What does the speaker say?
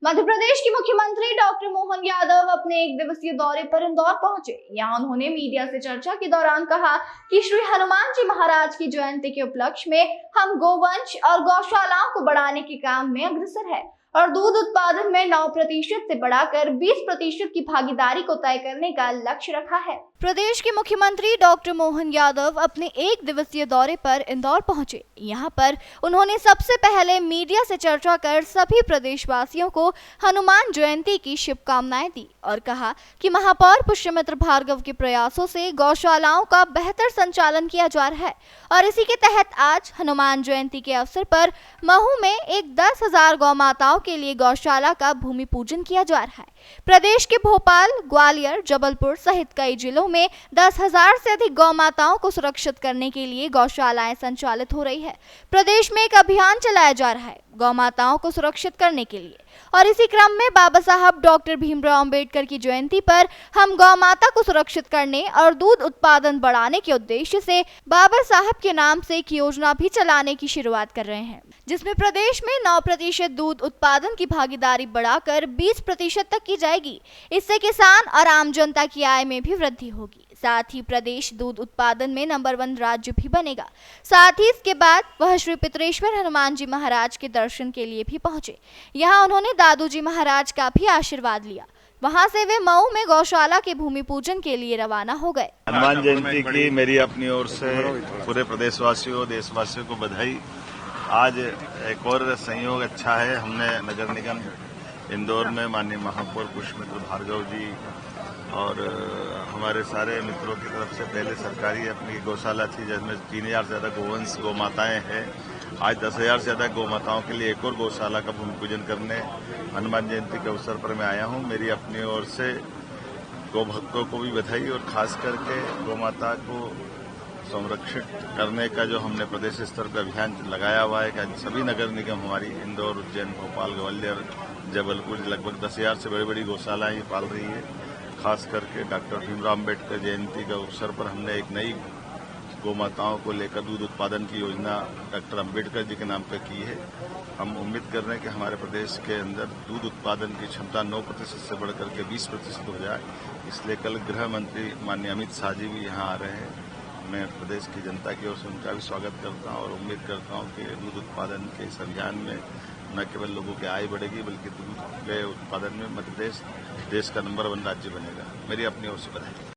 मध्य प्रदेश के मुख्यमंत्री डॉक्टर मोहन यादव अपने एक दिवसीय दौरे पर इंदौर पहुंचे। यहां उन्होंने मीडिया से चर्चा के दौरान कहा कि श्री हनुमान जी महाराज की जयंती के उपलक्ष्य में हम गोवंश और गौशालाओं को बढ़ाने के काम में अग्रसर है और दूध उत्पादन में 9% से बढ़ाकर 20% की भागीदारी को तय करने का लक्ष्य रखा है। प्रदेश के मुख्यमंत्री डॉक्टर मोहन यादव अपने एक दिवसीय दौरे पर इंदौर पहुंचे। यहां पर उन्होंने सबसे पहले मीडिया से चर्चा कर सभी प्रदेशवासियों को हनुमान जयंती की शुभकामनाएं दी और कहा कि महापौर पुष्यमित्र भार्गव के प्रयासों से गौशालाओं का बेहतर संचालन किया जा रहा है और इसी के तहत आज हनुमान जयंती के अवसर पर महू में एक 10,000 गौ माताओं के लिए गौशाला का भूमि पूजन किया जा रहा है। प्रदेश के भोपाल, ग्वालियर, जबलपुर सहित कई जिलों में 10,000 से अधिक गौ माताओं को सुरक्षित करने के लिए गौशालाएं संचालित हो रही है। प्रदेश में एक अभियान चलाया जा रहा है गौ माताओं को सुरक्षित करने के लिए और इसी क्रम में बाबा साहब डॉक्टर भीमराव अंबेडकर की जयंती पर हम गौ माता को सुरक्षित करने और दूध उत्पादन बढ़ाने के उद्देश्य से बाबा साहब के नाम से एक योजना भी चलाने की शुरुआत कर रहे हैं, जिसमें प्रदेश में 9% दूध उत्पादन की भागीदारी बढ़ाकर 20% तक की जाएगी। इससे किसान और आम जनता की आय में भी वृद्धि होगी। साथ ही प्रदेश दूध उत्पादन में नंबर 1 राज्य भी बनेगा। साथ ही इसके बाद वह श्री पितरेश्वर हनुमान जी महाराज के दर्शन के लिए भी पहुंचे। यहाँ उन्होंने दादू जी महाराज का भी आशीर्वाद लिया। वहां से वे मऊ में गौशाला के भूमि पूजन के लिए रवाना हो गए। हनुमान जयंती की मेरी अपनी ओर से पूरे प्रदेशवासियों, देशवासियों को बधाई। आज एक और संयोग अच्छा है, हमने नगर निगम इंदौर में माननीय महापौर पुष्यमित्र भार्गव जी और हमारे सारे मित्रों की तरफ से पहले सरकारी अपनी गौशाला थी जिसमें 3,000 से ज्यादा गोवंश गौ माताएं हैं। आज 10,000 से ज्यादा गौ माताओं के लिए एक और गौशाला का भूमि पूजन करने हनुमान जयंती के अवसर पर मैं आया हूं। मेरी अपनी ओर से गौ भक्तों को भी बधाई और खास करके गौ माता को संरक्षित करने का जो हमने प्रदेश स्तर पर अभियान लगाया हुआ है कि सभी नगर निगम हमारी इंदौर, उज्जैन, भोपाल, ग्वालियर, जबलपुर लगभग 10,000 से बड़ी बड़ी गौशालाएं ये पाल रही है। खास करके डॉक्टर भीमराव अंबेडकर जयंती के अवसर पर हमने एक नई गौ माताओं को लेकर दूध उत्पादन की योजना डॉक्टर अंबेडकर जी के नाम पर की है। हम उम्मीद कर रहे हैं कि हमारे प्रदेश के अंदर दूध उत्पादन की क्षमता 9% से बढ़कर के 20% हो जाए। इसलिए कल गृह मंत्री माननीय अमित शाह जी भी यहाँ आ रहे हैं। मैं प्रदेश की जनता की ओर से उनका भी स्वागत करता हूँ और उम्मीद करता हूँ कि दूध उत्पादन के इस अभियान में न केवल लोगों की आय बढ़ेगी बल्कि दूध के उत्पादन में मध्य प्रदेश देश का नंबर 1 राज्य बनेगा। मेरी अपनी ओर से बधाई।